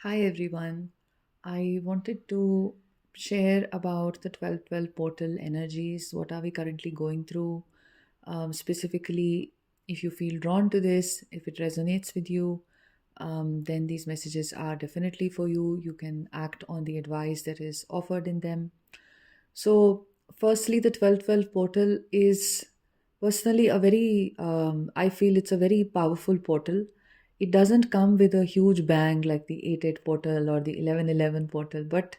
Hi everyone. I wanted to share about the 1212 portal energies. What are we currently going through? Specifically, if you feel drawn to this, if it resonates with you, then these messages are definitely for you. You can act on the advice that is offered in them. So, firstly, the 1212 portal is personally a very, I feel it's a very powerful portal. It doesn't come with a huge bang like the 8-8 portal or the 11-11 portal, but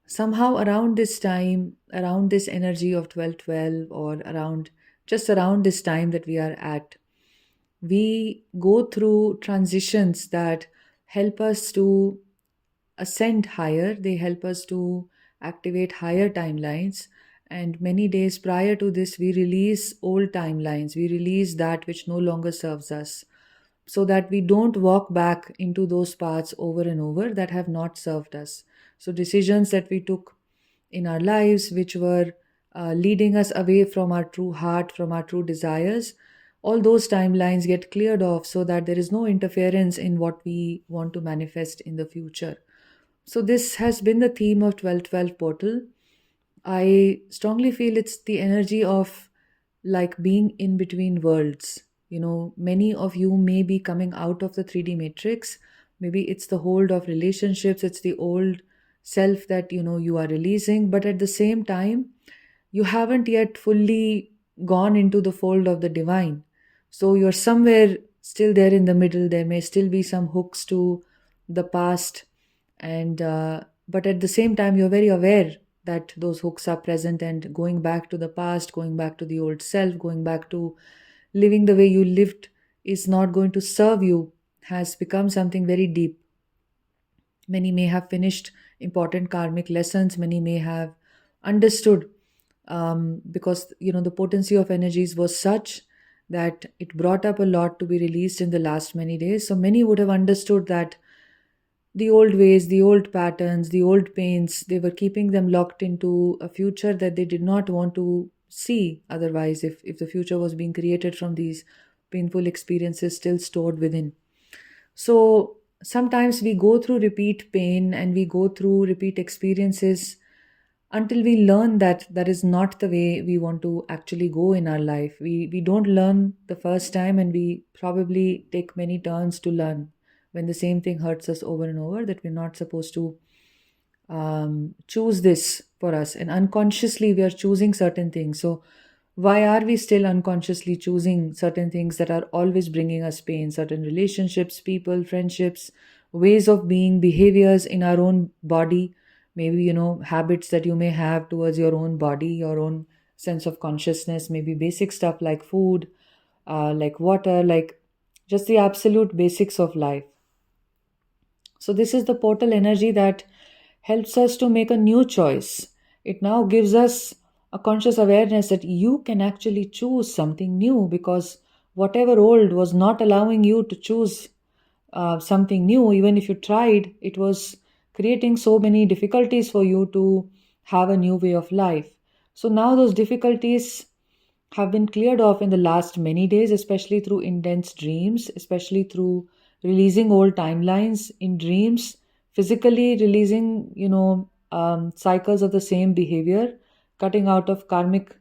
somehow around this time, around this energy of 12-12, or around just around this time that we are at, we go through transitions that help us to ascend higher. They help us to activate higher timelines. And many days prior to this, we release old timelines. We release that which no longer serves us so that we don't walk back into those paths over and over that have not served us. So, decisions that we took in our lives which were leading us away from our true heart, from our true desires, all those timelines get cleared off so that there is no interference in what we want to manifest in the future. So, this has been the theme of 1212 portal. I strongly feel it's the energy of like being in between worlds. Many of you may be coming out of the 3D matrix. Maybe it's the hold of relationships, it's the old self that you are releasing, but at the same time, you haven't yet fully gone into the fold of the divine. So you're somewhere still there in the middle. There may still be some hooks to the past, and but at the same time, you're very aware that those hooks are present, and going back to the past, going back to the old self, going back to living the way you lived is not going to serve you, has become something very deep. Many may have finished important karmic lessons, many may have understood, because the potency of energies was such that it brought up a lot to be released in the last many days. So many would have understood that the old ways, the old patterns, the old pains, they were keeping them locked into a future that they did not want to see otherwise, if the future was being created from these painful experiences still stored within. So sometimes we go through repeat pain and we go through repeat experiences until we learn that that is not the way we want to actually go in our life. We don't learn the first time, and we probably take many turns to learn when the same thing hurts us over and over, that we're not supposed to choose this for us, and unconsciously we are choosing certain things. So why are we still unconsciously choosing certain things that are always bringing us pain? Certain relationships, people, friendships, ways of being, behaviors in our own body, maybe habits that you may have towards your own body, your own sense of consciousness, maybe basic stuff like food, like water, like just the absolute basics of life. So, this is the portal energy that helps us to make a new choice. It now gives us a conscious awareness that you can actually choose something new, because whatever old was not allowing you to choose something new. Even if you tried, it was creating so many difficulties for you to have a new way of life. So, now those difficulties have been cleared off in the last many days, especially through intense dreams, especially through releasing old timelines in dreams, physically releasing, cycles of the same behavior, cutting out of karmic,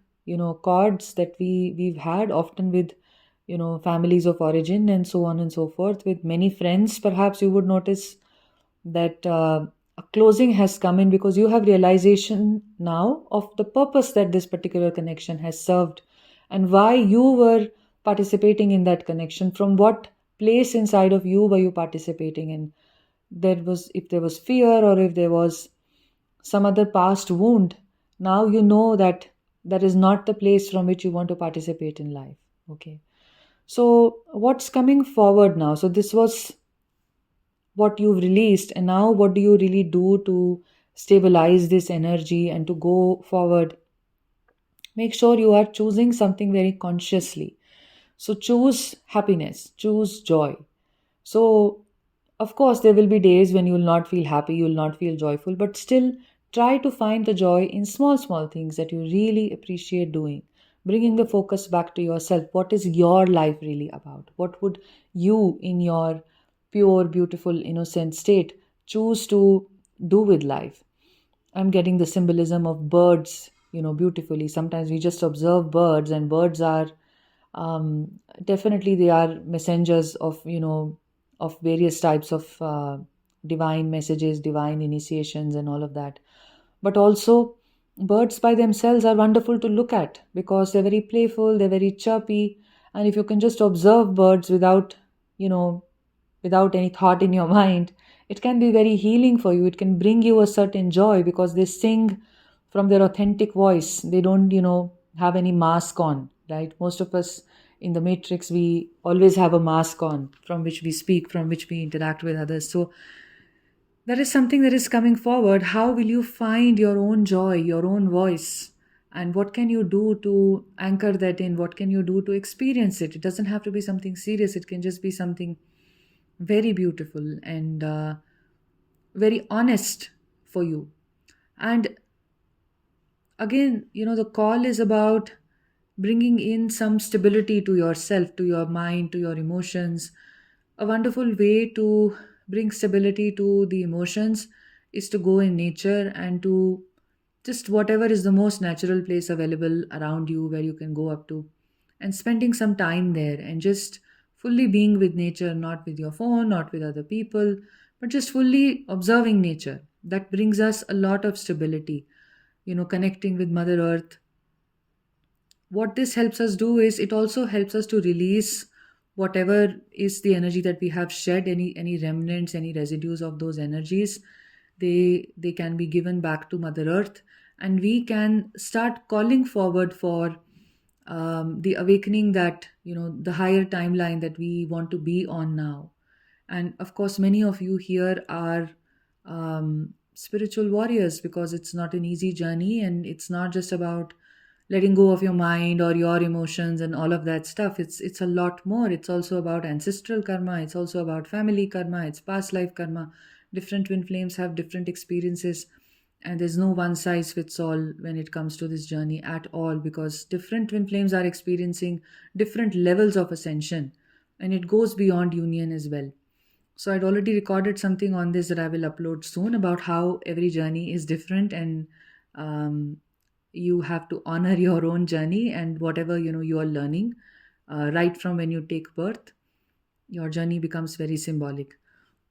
cords that we've had often with, families of origin and so on and so forth. With many friends, perhaps you would notice that a closing has come in because you have realization now of the purpose that this particular connection has served, and why you were participating in that connection, from what place inside of you were you participating in. There was, if there was fear, or if there was some other past wound, now you know that that is not the place from which you want to participate in life. Okay, so what's coming forward now? So this was what you've released, and now what do you really do to stabilize this energy and to go forward? Make sure you are choosing something very consciously. So choose happiness, choose joy. So of course there will be days when you will not feel happy, you will not feel joyful, but still try to find the joy in small small things that you really appreciate doing, bringing the focus back to yourself. What is your life really about? What would you, in your pure, beautiful, innocent state, choose to do with life. I'm getting the symbolism of birds, beautifully. Sometimes we just observe birds, and birds are definitely, they are messengers of various types of divine messages, divine initiations, and all of that. But also, birds by themselves are wonderful to look at because they're very playful, they're very chirpy, and if you can just observe birds you know, without any thought in your mind, it can be very healing for you. It can bring you a certain joy because they sing from their authentic voice. They don't, have any mask on, right? Most of us in the matrix, we always have a mask on from which we speak, from which we interact with others. So that is something that is coming forward. How will you find your own joy, your own voice? And what can you do to anchor that in? What can you do to experience it? It doesn't have to be something serious, it can just be something very beautiful and very honest for you. And again, the call is about bringing in some stability to yourself, to your mind, to your emotions. A wonderful way to bring stability to the emotions is to go in nature and to just whatever is the most natural place available around you where you can go up to, and spending some time there and just fully being with nature, not with your phone, not with other people, but just fully observing nature. That brings us a lot of stability, connecting with Mother Earth. What this helps us do is it also helps us to release whatever is the energy that we have shed, any remnants, any residues of those energies. They can be given back to Mother Earth, and we can start calling forward for the awakening, that the higher timeline that we want to be on now. And of course, many of you here are spiritual warriors, because it's not an easy journey, and it's not just about letting go of your mind or your emotions and all of that stuff. It's a lot more. It's also about ancestral karma, it's also about family karma, it's past life karma. Different twin flames have different experiences, and there's no one size fits all when it comes to this journey at all, because different twin flames are experiencing different levels of ascension, and it goes beyond union as well. So I'd already recorded something on this that I will upload soon, about how every journey is different, and um, you have to honor your own journey and whatever you are learning. Right from when you take birth, your journey becomes very symbolic.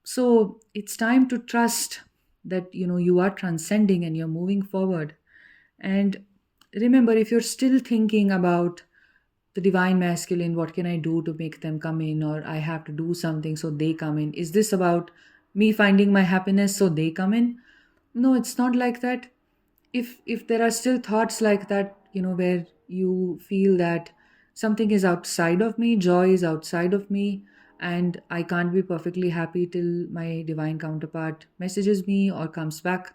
So it's time to trust that you are transcending and you're moving forward. And remember, if you're still thinking about the divine masculine, what can I do to make them come in, or I have to do something so they come in, is this about me finding my happiness so they come in? No, it's not like that. If there are still thoughts like that, where you feel that something is outside of me, joy is outside of me, and I can't be perfectly happy till my divine counterpart messages me or comes back,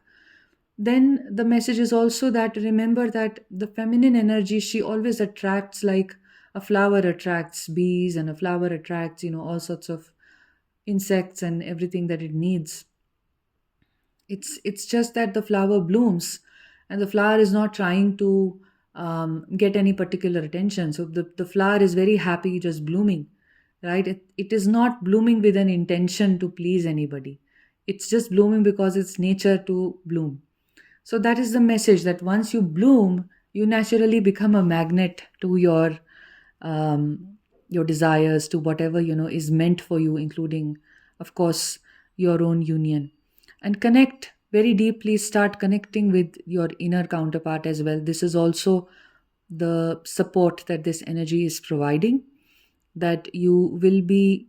then the message is also that, remember that the feminine energy, she always attracts, like a flower attracts bees, and a flower attracts all sorts of insects and everything that it needs. It's just that the flower blooms, and the flower is not trying to get any particular attention. So the flower is very happy just blooming, right? It is not blooming with an intention to please anybody. It's just blooming because it's nature to bloom. So that is the message, that once you bloom, you naturally become a magnet to um, your desires, to whatever is meant for you, including, of course, your own union. And connect very deeply. Start connecting with your inner counterpart as well. This is also the support that this energy is providing. That you will be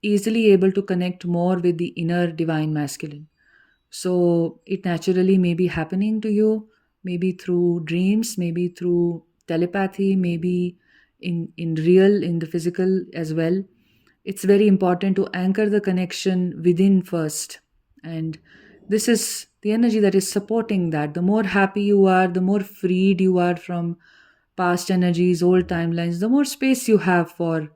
easily able to connect more with the inner divine masculine. So it naturally may be happening to you, maybe through dreams, maybe through telepathy, maybe in the physical as well. It's very important to anchor the connection within first. And this is the energy that is supporting that. The more happy you are, the more freed you are from past energies, old timelines, the more space you have for,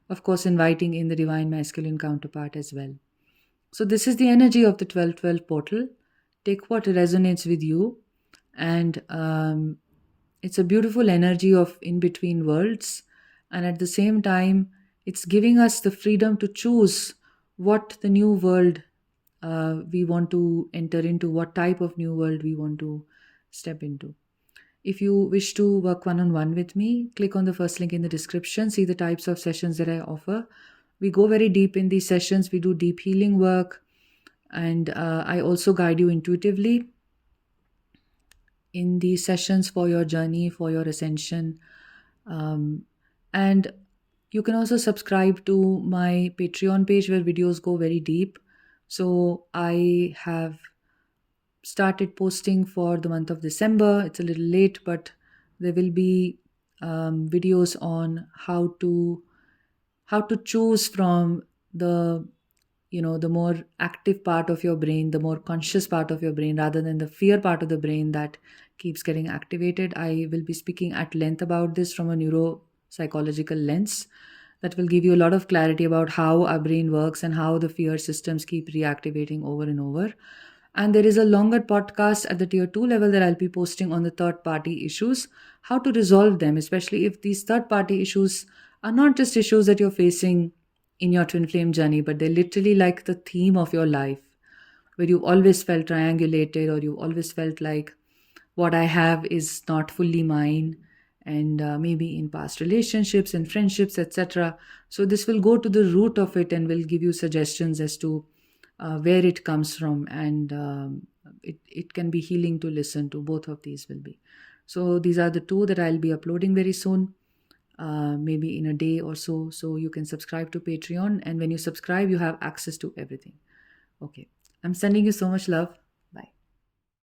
of course, inviting in the divine masculine counterpart as well. So, this is the energy of the 1212 portal. Take what resonates with you. And it's a beautiful energy of in between worlds. And at the same time, it's giving us the freedom to choose what the new world we want to enter into, what type of new world we want to step into. If you wish to work one on one with me, click on the first link in the description, see the types of sessions that I offer. We go very deep in these sessions, we do deep healing work, and I also guide you intuitively in these sessions for your journey, for your ascension. And you can also subscribe to my Patreon page where videos go very deep. So I have started posting for the month of December. It's a little late, but there will be videos on how to choose from the the more active part of your brain, the more conscious part of your brain, rather than the fear part of the brain that keeps getting activated. I will be speaking at length about this from a neuropsychological lens that will give you a lot of clarity about how our brain works and how the fear systems keep reactivating over and over. And there is a longer podcast at the tier 2 level that I'll be posting on the third party issues, how to resolve them, especially if these third party issues are not just issues that you're facing in your twin flame journey, but they're literally like the theme of your life, where you've always felt triangulated, or you've always felt like what I have is not fully mine, and maybe in past relationships and friendships, etc. So, this will go to the root of it and will give you suggestions as to where it comes from, and it can be healing to listen to. Both of these will be. So, these are the two that I'll be uploading very soon. Maybe in a day or so. So you can subscribe to Patreon. And when you subscribe, you have access to everything. Okay. I'm sending you so much love.